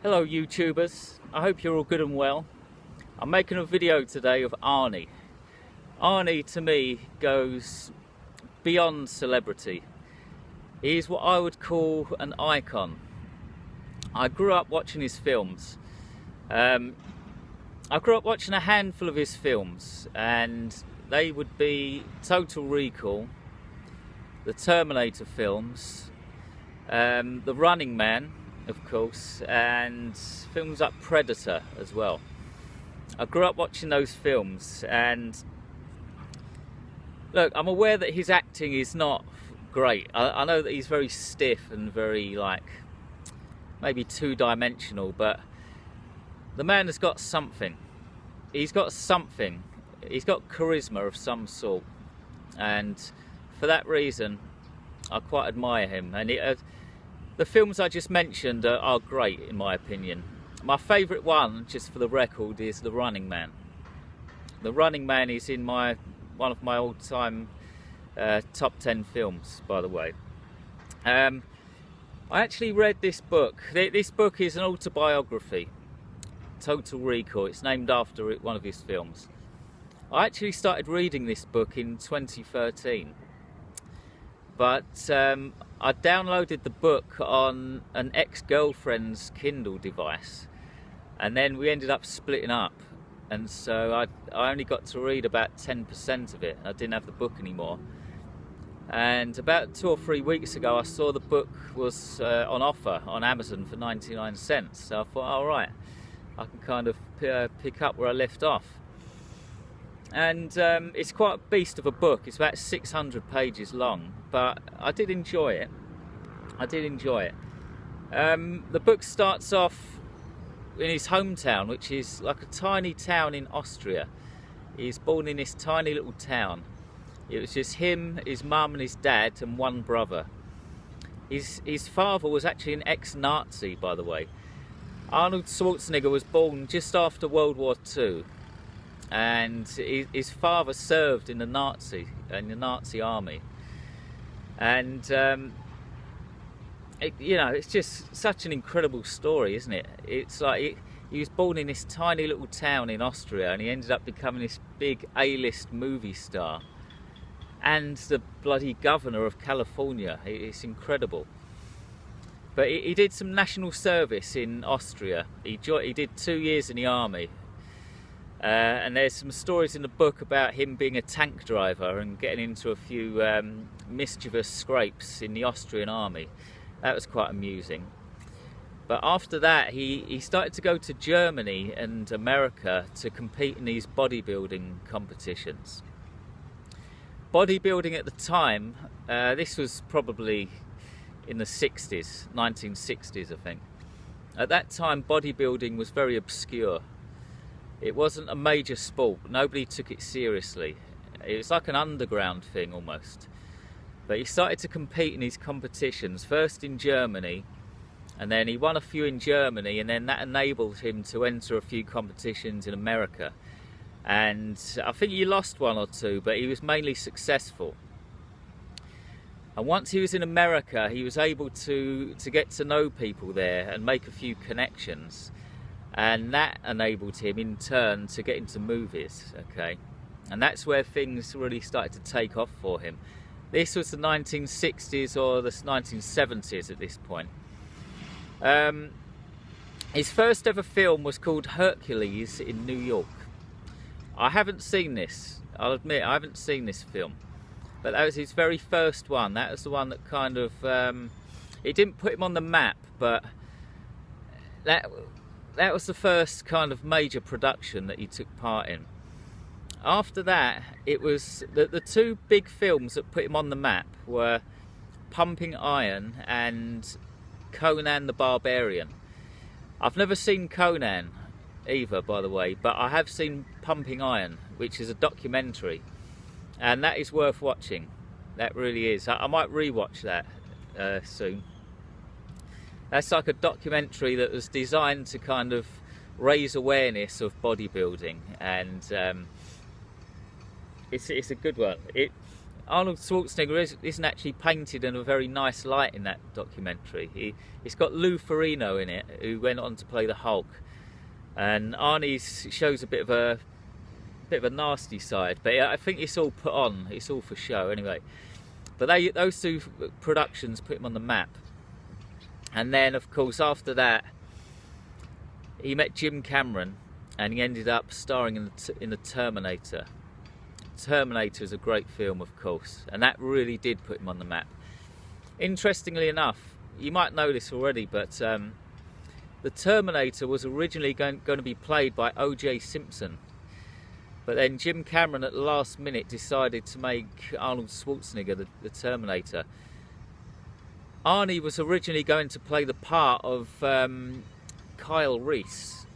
Hello YouTubers, I hope you're all good and well. I'm making a video today of Arnie. Arnie to me goes beyond celebrity. He's what I would call an icon. I grew up watching his films. I grew up watching a handful of his films, and they would be Total Recall, the Terminator films, The Running Man, of course, and films like Predator as well. I grew up watching those films, and look, I'm aware that his acting is not great. I know that he's very stiff and very, like, maybe two-dimensional, but the man has got something. He's got something. He's got charisma of some sort, and for that reason I quite admire him. And the films I just mentioned are great in my opinion. My favourite one, just for the record, is The Running Man. The Running Man is in one of my all-time top 10 films, by the way. I actually read this book. This book is an autobiography, Total Recall. It's named after one of his films. I actually started reading this book in 2013, but I downloaded the book on an ex-girlfriend's Kindle device, and then we ended up splitting up, and so I only got to read about 10% of it. I didn't have the book anymore, and about 2 or 3 weeks ago I saw the book was on offer on Amazon for 99 cents, so I thought, alright, I can kind of pick up where I left off. And it's quite a beast of a book. It's about 600 pages long, but I did enjoy it. The book starts off in his hometown, which is like a tiny town in Austria. He's born in this tiny little town. It was just him, his mum and his dad, and one brother. His father was actually an ex-Nazi, by the way. Arnold Schwarzenegger was born just after World War II. And his father served in the Nazi army, and it's just such an incredible story, isn't it? It's like he was born in this tiny little town in Austria, and he ended up becoming this big A-list movie star, and the bloody governor of California. It's incredible. But he did some national service in Austria. He did 2 years in the army. And there's some stories in the book about him being a tank driver and getting into a few mischievous scrapes in the Austrian army. That was quite amusing. But after that, he started to go to Germany and America to compete in these bodybuilding competitions. Bodybuilding at the time, this was probably in the 60s, 1960s I think. At that time, bodybuilding was very obscure. It wasn't a major sport. Nobody took it seriously. It was like an underground thing almost. But he started to compete in these competitions, first in Germany, and then he won a few in Germany, and then that enabled him to enter a few competitions in America. And I think he lost 1 or 2, but he was mainly successful. And once he was in America, he was able to get to know people there and make a few connections. And that enabled him in turn to get into movies, okay? And that's where things really started to take off for him. This was the 1960s or the 1970s at this point. His first ever film was called Hercules in New York. I haven't seen this, I'll admit, I haven't seen this film. But that was his very first one. That was the one that kind of, it didn't put him on the map, but that was the first kind of major production that he took part in. After that, it was the 2 big films that put him on the map were Pumping Iron and Conan the Barbarian. I've never seen Conan either, by the way, but I have seen Pumping Iron, which is a documentary, and that is worth watching. That really is. I might rewatch that soon. That's like a documentary that was designed to kind of raise awareness of bodybuilding, and it's a good one. Arnold Schwarzenegger isn't actually painted in a very nice light in that documentary. It's got Lou Ferrigno in it, who went on to play the Hulk, and Arnie shows a bit of a nasty side, but I think it's all put on. It's all for show anyway. But those two productions put him on the map. And then, of course, after that, he met Jim Cameron, and he ended up starring in the Terminator. Terminator is a great film, of course, and that really did put him on the map. Interestingly enough, you might know this already, but the Terminator was originally going to be played by O.J. Simpson. But then Jim Cameron at the last minute decided to make Arnold Schwarzenegger the Terminator. Arnie was originally going to play the part of Kyle Reese,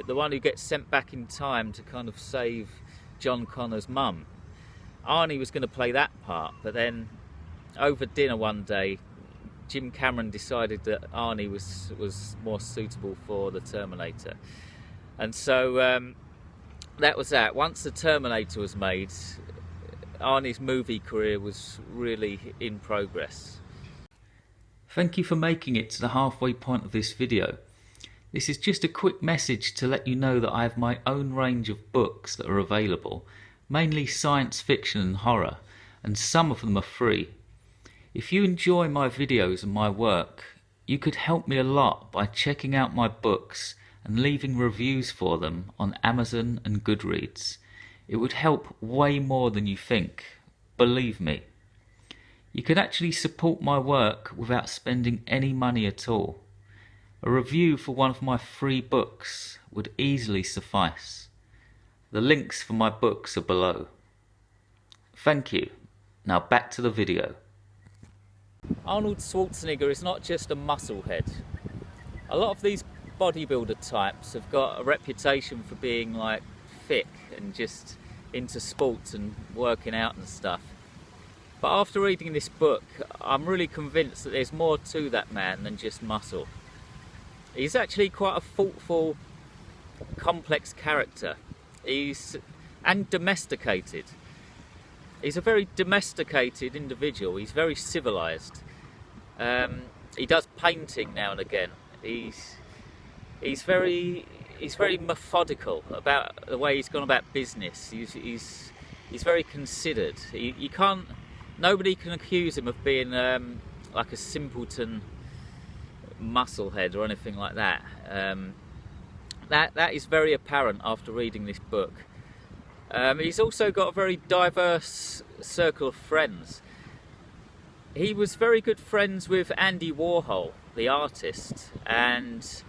the one who gets sent back in time to kind of save John Connor's mum. Arnie was going to play that part, but then over dinner one day, Jim Cameron decided that Arnie was more suitable for the Terminator. And so that was that. Once the Terminator was made, Arnie's movie career was really in progress. Thank you for making it to the halfway point of this video. This is just a quick message to let you know that I have my own range of books that are available, mainly science fiction and horror, and some of them are free. If you enjoy my videos and my work, you could help me a lot by checking out my books and leaving reviews for them on Amazon and Goodreads. It would help way more than you think, believe me. You can actually support my work without spending any money at all. A review for one of my free books would easily suffice. The links for my books are below. Thank you. Now back to the video. Arnold Schwarzenegger is not just a muscle head. A lot of these bodybuilder types have got a reputation for being like thick and just into sports and working out and stuff. But after reading this book, I'm really convinced that there's more to that man than just muscle. He's actually quite a thoughtful, complex character. And domesticated. He's a very domesticated individual. He's very civilized. He does painting now and again. He's very methodical about the way he's gone about business. He's very considered. Nobody can accuse him of being like a simpleton musclehead or anything like that. That is very apparent after reading this book. He's also got a very diverse circle of friends. He was very good friends with Andy Warhol, the artist, and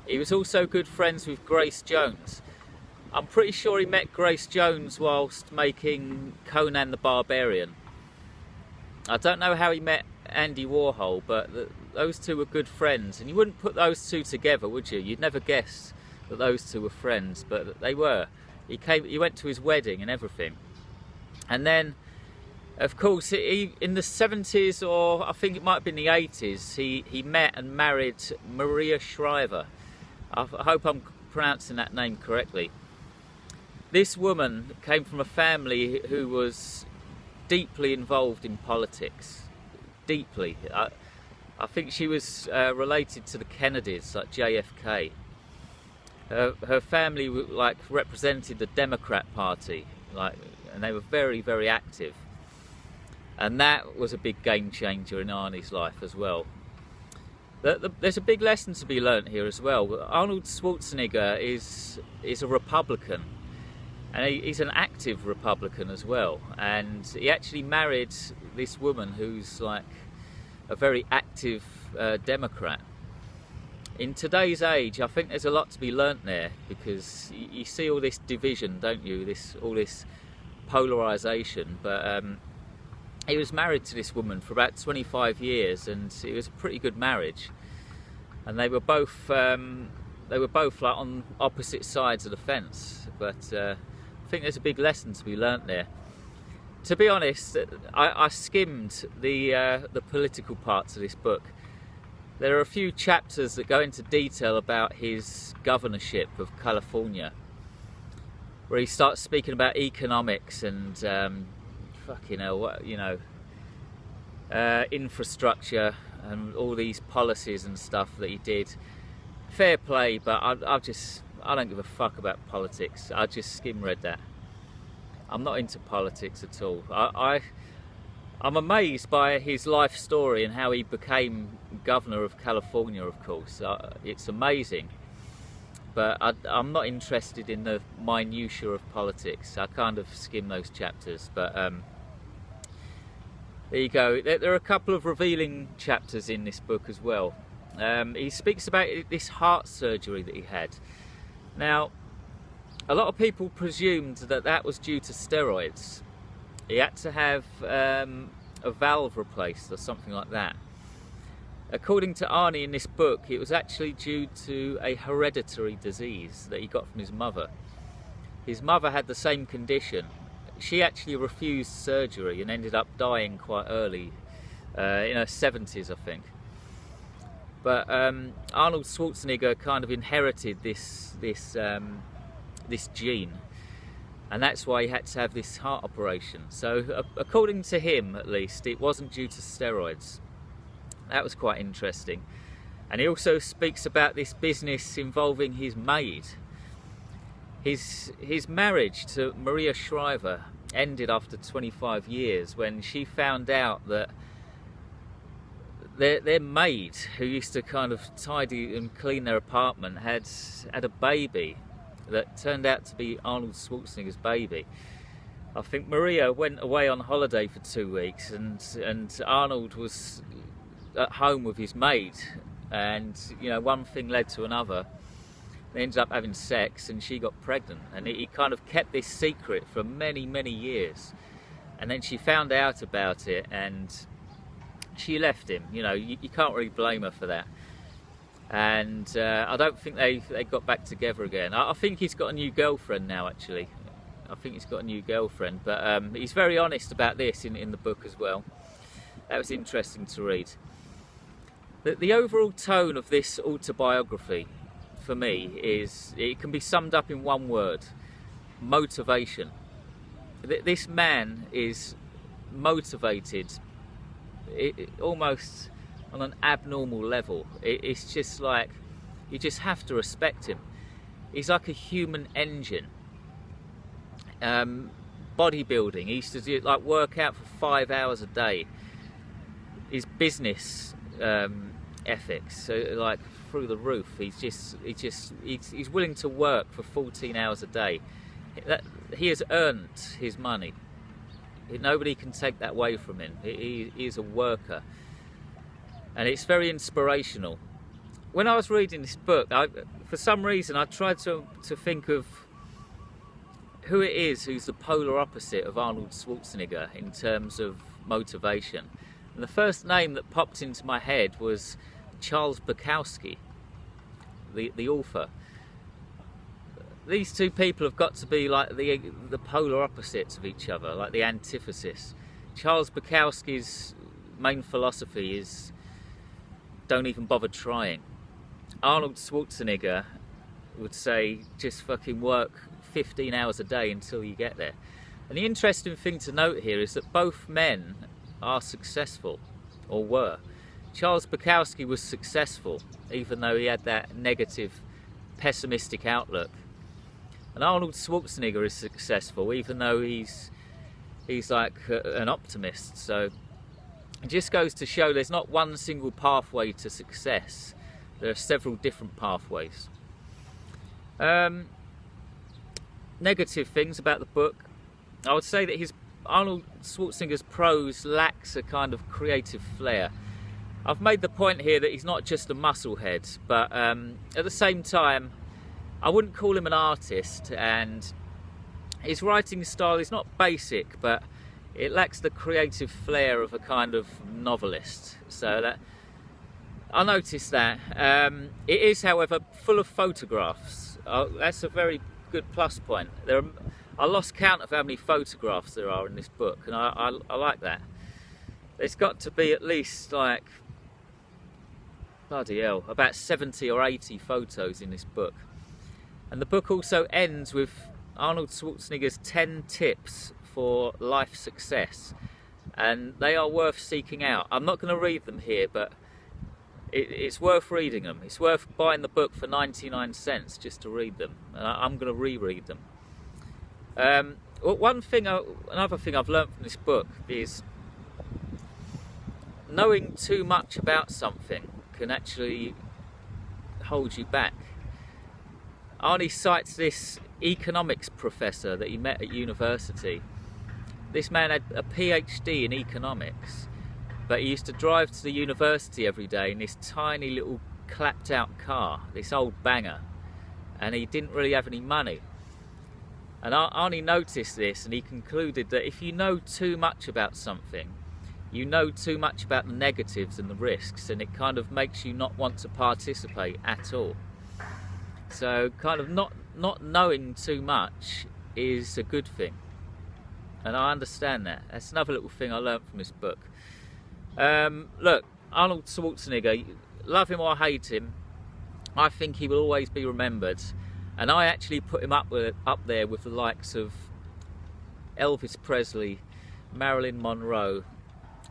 he was also good friends with Grace Jones. I'm pretty sure he met Grace Jones whilst making Conan the Barbarian. I don't know how he met Andy Warhol, but those two were good friends, and you wouldn't put those two together, would you? You'd never guess that those two were friends, but they were. He went to his wedding and everything. And then, of course, in the 70s, or I think it might have been the 80s, he met and married Maria Shriver. I hope I'm pronouncing that name correctly. This woman came from a family who was deeply involved in politics. Deeply. I think she was related to the Kennedys, like JFK. Her family represented the Democrat Party, and they were very, very active. And that was a big game changer in Arnie's life as well. There's a big lesson to be learnt here as well. Arnold Schwarzenegger is a Republican, and he's an active Republican as well. And he actually married this woman who's like a very active Democrat. In today's age, I think there's a lot to be learnt there, because you see all this division, don't you? All this polarisation. But he was married to this woman for about 25 years, and it was a pretty good marriage. And they were both like on opposite sides of the fence. But I think there's a big lesson to be learnt there. To be honest, I skimmed the political parts of this book. There are a few chapters that go into detail about his governorship of California, where he starts speaking about economics and fucking hell, what, infrastructure and all these policies and stuff that he did. Fair play, but I don't give a fuck about politics. I just skim read that. I'm not into politics at all. I'm amazed by his life story and how he became governor of California, of course. It's amazing. But I'm not interested in the minutiae of politics. I kind of skim those chapters. But there you go. There are a couple of revealing chapters in this book as well. He speaks about this heart surgery that he had. Now, a lot of people presumed that was due to steroids. He had to have a valve replaced or something like that. According to Arnie in this book, it was actually due to a hereditary disease that he got from his mother. His mother had the same condition. She actually refused surgery and ended up dying quite early, in her 70s, I think. But Arnold Schwarzenegger kind of inherited this gene, and that's why he had to have this heart operation. So according to him, at least, it wasn't due to steroids. That was quite interesting. And he also speaks about this business involving his maid. His marriage to Maria Shriver ended after 25 years when she found out that their maid, who used to kind of tidy and clean their apartment, had a baby that turned out to be Arnold Schwarzenegger's baby. I think Maria went away on holiday for 2 weeks, and Arnold was at home with his maid, and one thing led to another. They ended up having sex, and she got pregnant, and he kind of kept this secret for many years. And then she found out about it, and she left him. You can't really blame her for that. And I don't think they got back together again. I think he's got a new girlfriend now, actually. I think he's got a new girlfriend, but he's very honest about this in the book as well. That was interesting to read. The overall tone of this autobiography, for me, it can be summed up in one word: motivation. This man is motivated, almost on an abnormal level. It's just like, you just have to respect him. He's like a human engine. Bodybuilding, he used to do work out for 5 hours a day. His business ethics, so through the roof. He's willing to work for 14 hours a day. He has earned his money. Nobody can take that away from him. He is a worker, and it's very inspirational. When I was reading this book, for some reason I tried to think of who it is who's the polar opposite of Arnold Schwarzenegger in terms of motivation. And the first name that popped into my head was Charles Bukowski, the author. These two people have got to be like the polar opposites of each other, like the antithesis. Charles Bukowski's main philosophy is don't even bother trying. Arnold Schwarzenegger would say just fucking work 15 hours a day until you get there. And the interesting thing to note here is that both men are successful, or were. Charles Bukowski was successful, even though he had that negative, pessimistic outlook. And Arnold Schwarzenegger is successful, even though he's like an optimist. So it just goes to show there's not one single pathway to success. There are several different pathways. Negative things about the book. I would say that Arnold Schwarzenegger's prose lacks a kind of creative flair. I've made the point here that he's not just a musclehead, but at the same time, I wouldn't call him an artist, and his writing style is not basic, but it lacks the creative flair of a kind of novelist. So that I noticed that. It is, however, full of photographs. That's a very good plus point. I lost count of how many photographs there are in this book, and I like that. There's got to be at least bloody hell, about 70 or 80 photos in this book. And the book also ends with Arnold Schwarzenegger's 10 tips for life success, and they are worth seeking out. I'm not going to read them here, but it's worth reading them. It's worth buying the book for 99 cents just to read them, and I'm going to reread them. Another thing I've learned from this book is knowing too much about something can actually hold you back. Arnie cites this economics professor that he met at university. This man had a PhD in economics, but he used to drive to the university every day in this tiny little clapped out car, this old banger, and he didn't really have any money. And Arnie noticed this, and he concluded that if you know too much about something, you know too much about the negatives and the risks, and it kind of makes you not want to participate at all. So kind of not knowing too much is a good thing, and I understand that. That's another little thing I learned from this book. Look, Arnold Schwarzenegger, love him or hate him, I think he will always be remembered, and I actually put him up there with the likes of Elvis Presley, Marilyn Monroe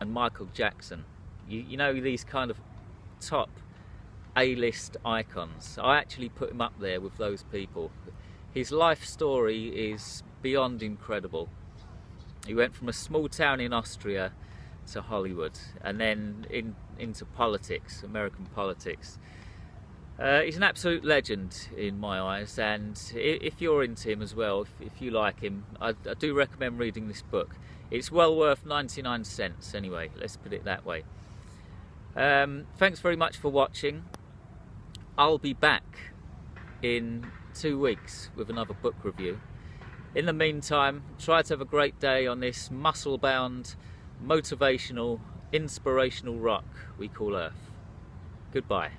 and Michael Jackson. You know, these kind of top A-list icons. I actually put him up there with those people. His life story is beyond incredible. He went from a small town in Austria to Hollywood, and then into politics, American politics. He's an absolute legend in my eyes, and if you're into him as well, if you like him, I do recommend reading this book. It's well worth 99 cents anyway, let's put it that way. Thanks very much for watching. I'll be back in 2 weeks with another book review. In the meantime, try to have a great day on this muscle-bound, motivational, inspirational rock we call Earth. Goodbye.